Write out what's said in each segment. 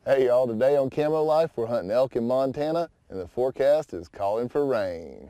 Hey y'all, today on Camo Life we're hunting elk in Montana and the forecast is calling for rain.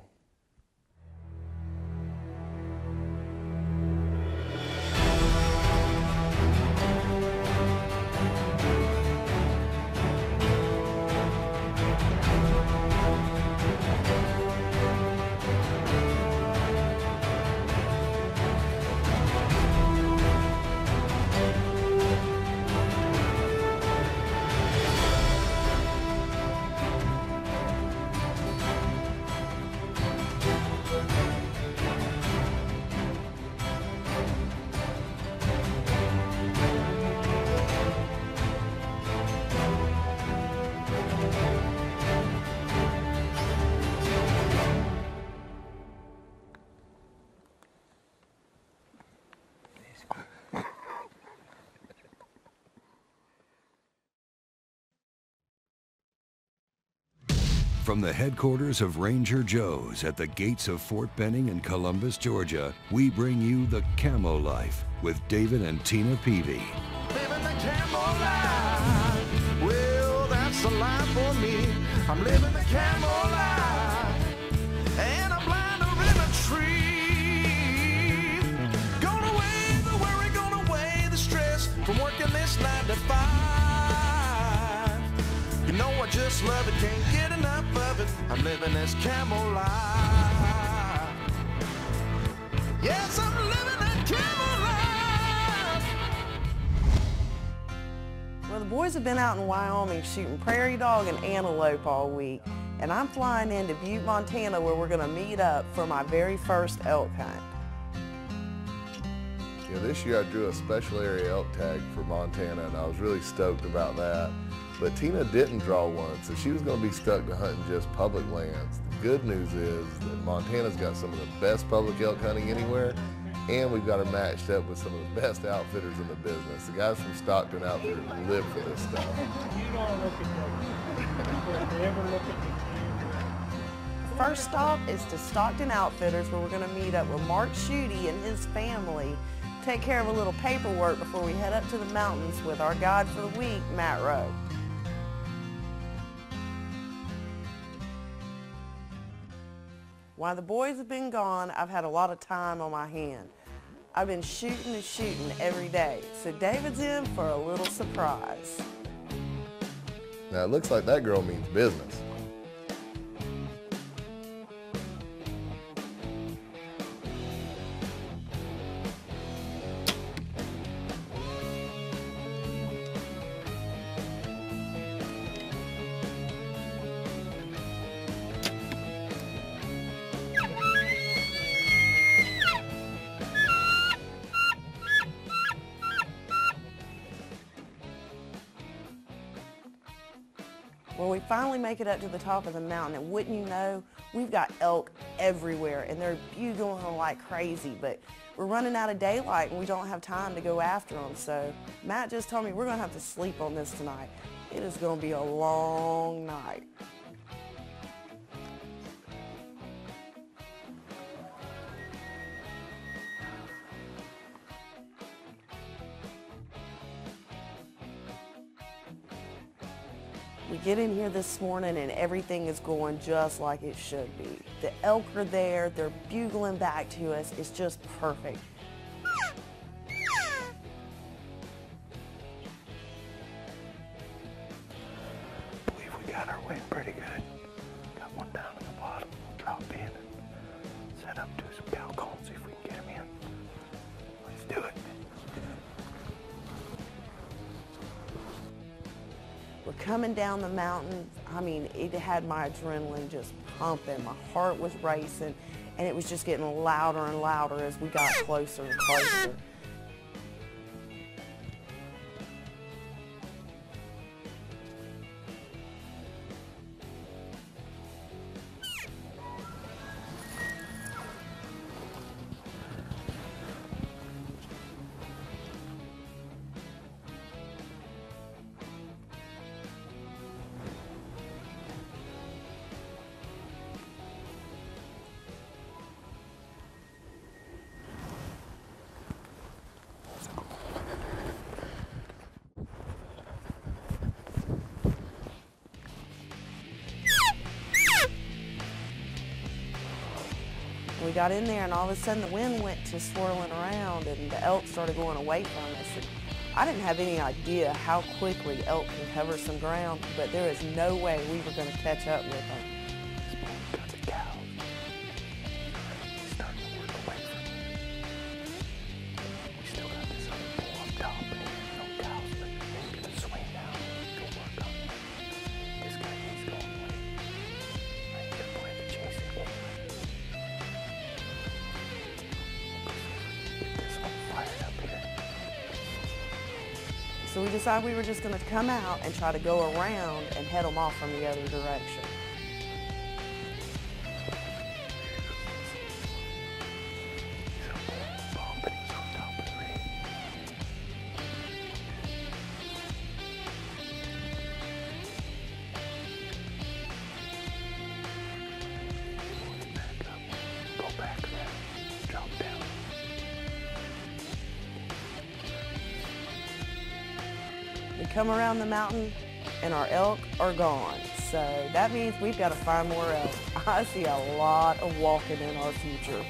From the headquarters of Ranger Joe's at the gates of Fort Benning in Columbus, Georgia, we bring you the Camo Life with David and Tina Peavy. Living the camo life, well, that's the life for me. I'm living the camo life, and I'm blind over in a tree. Gonna weigh the worry, gonna weigh the stress from working this 9 to 5. You know I just love it, can't get enough of it. I'm living this camo life. Yes, I'm living that camo life. Well, the boys have been out in Wyoming shooting prairie dog and antelope all week, and I'm flying into Butte, Montana, where we're gonna meet up for my very first elk hunt. You know, this year I drew a special area elk tag for Montana and I was really stoked about that. But Tina didn't draw one, so she was going to be stuck to hunting just public lands. The good news is that Montana's got some of the best public elk hunting anywhere, and we've got her matched up with some of the best outfitters in the business. The guys from Stockton Outfitters live for this stuff. You don't look at that. Never look at me. First stop is to Stockton Outfitters, where we're gonna meet up with Mark Schutte and his family, take care of a little paperwork before we head up to the mountains with our guide for the week, Matt Rowe. While the boys have been gone, I've had a lot of time on my hand. I've been shooting and shooting every day, so David's in for a little surprise. Now it looks like that girl means business. Well, we finally make it up to the top of the mountain, and wouldn't you know, we've got elk everywhere, and they're bugling like crazy, but we're running out of daylight, and we don't have time to go after them, so Matt just told me we're going to have to sleep on this tonight. It is going to be a long night. We get in here this morning and everything is going just like it should be. The elk are there, they're bugling back to us, it's just perfect. I believe we got our wind pretty good. Got one down in the bottom. We'll drop in and set up to some cow calls, see if we can get him in. Let's do it. We're coming down the mountain. I mean, it had my adrenaline just pumping. My heart was racing, and it was just getting louder and louder as we got closer and closer. we got in there and all of a sudden the wind went to swirling around and the elk started going away from us. And I didn't have any idea how quickly elk can cover some ground, but there is no way we were going to catch up with them. Got the cows. He's starting to work away from me. We still got this other bull up top, but no cows, but he's gonna swing down and go work on it. This guy, he's going away. I ain't gonna plan to chase him anyway. Get this one fired up here. So we decided we were just going to come out and try to go around and head them off from the other direction. We come around the mountain and our elk are gone. So that means we've got to find more elk. I see a lot of walking in our future.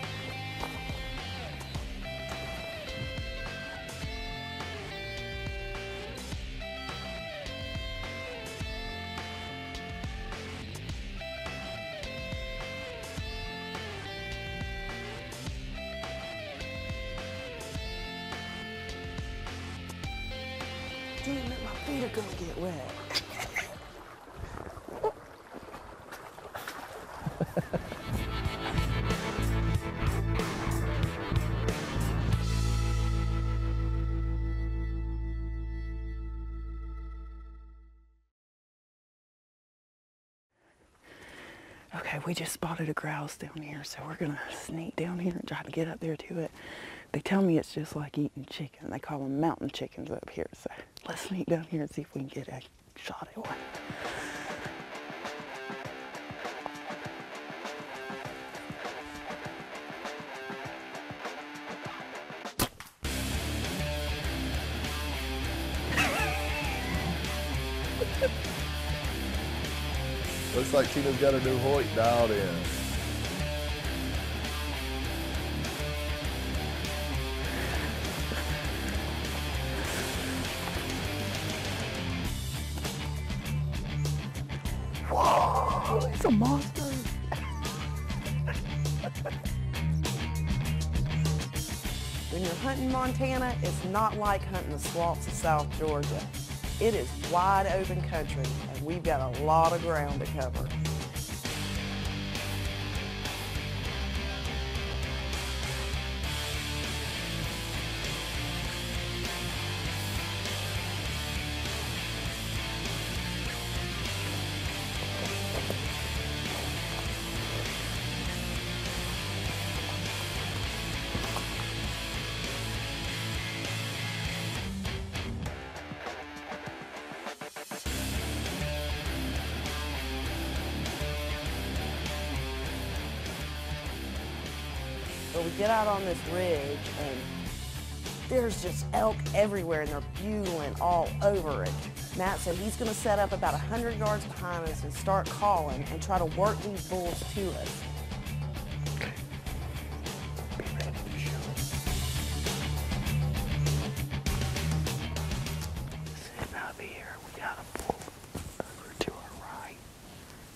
Damn it, my feet are gonna get wet. Okay, we just spotted a grouse down here, so we're gonna sneak down here and try to get up there to it. They tell me it's just like eating chicken. They call them mountain chickens up here, so let's sneak down here and see if we can get a shot at one. Looks like Tina's got her new Hoyt dialed in. Whoa, it's a monster. When you're hunting Montana, it's not like hunting the swamps of South Georgia. It is wide open country, and we've got a lot of ground to cover. But we get out on this ridge and there's just elk everywhere and they're bugling all over it. Matt said he's going to set up about 100 yards behind us and start calling and try to work these bulls to us. Be ready to shoot. Sitting out here, we got a bull over to our right,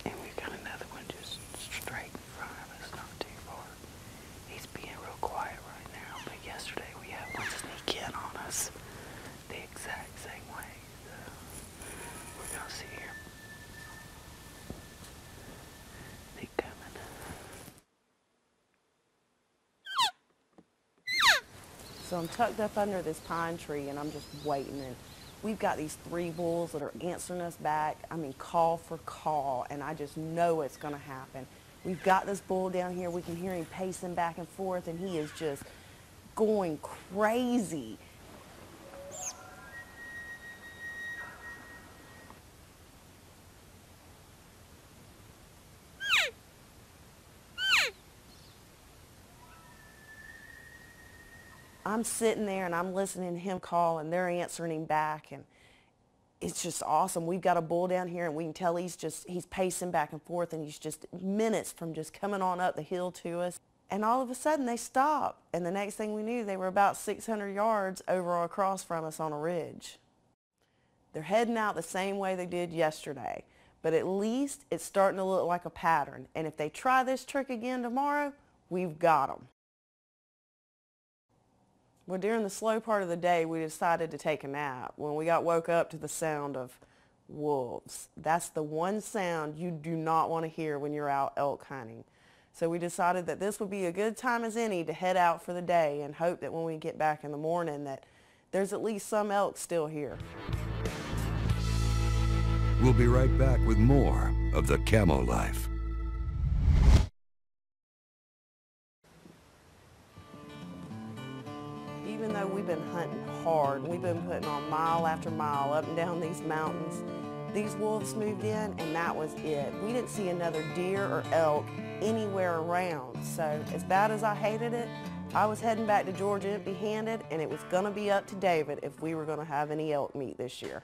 and we've got another one just straight in front of us, not too far. He's being real quiet right now, but yesterday we had one sneak in on us the exact same way. So we're gonna see him. They coming. So I'm tucked up under this pine tree and I'm just waiting, and we've got these 3 bulls that are answering us back. I mean, call for call, and I just know it's going to happen. We've got this bull down here. We can hear him pacing back and forth, and he is just going crazy. I'm sitting there and I'm listening to him call and they're answering him back, and it's just awesome. We've got a bull down here and we can tell he's pacing back and forth, and he's just minutes from just coming on up the hill to us. And all of a sudden they stopped, and the next thing we knew, they were about 600 yards over across from us on a ridge. They're heading out the same way they did yesterday, but at least it's starting to look like a pattern. And if they try this trick again tomorrow, we've got them. Well, during the slow part of the day, we decided to take a nap when we got woke up to the sound of wolves. That's the one sound you do not want to hear when you're out elk hunting. So we decided that this would be a good time as any to head out for the day and hope that when we get back in the morning that there's at least some elk still here. We'll be right back with more of the Camo Life. Even though we've been hunting hard, we've been putting on mile after mile up and down these mountains, these wolves moved in and that was it. We didn't see another deer or elk anywhere around. So as bad as I hated it, I was heading back to Georgia empty-handed, and it was going to be up to David if we were going to have any elk meat this year.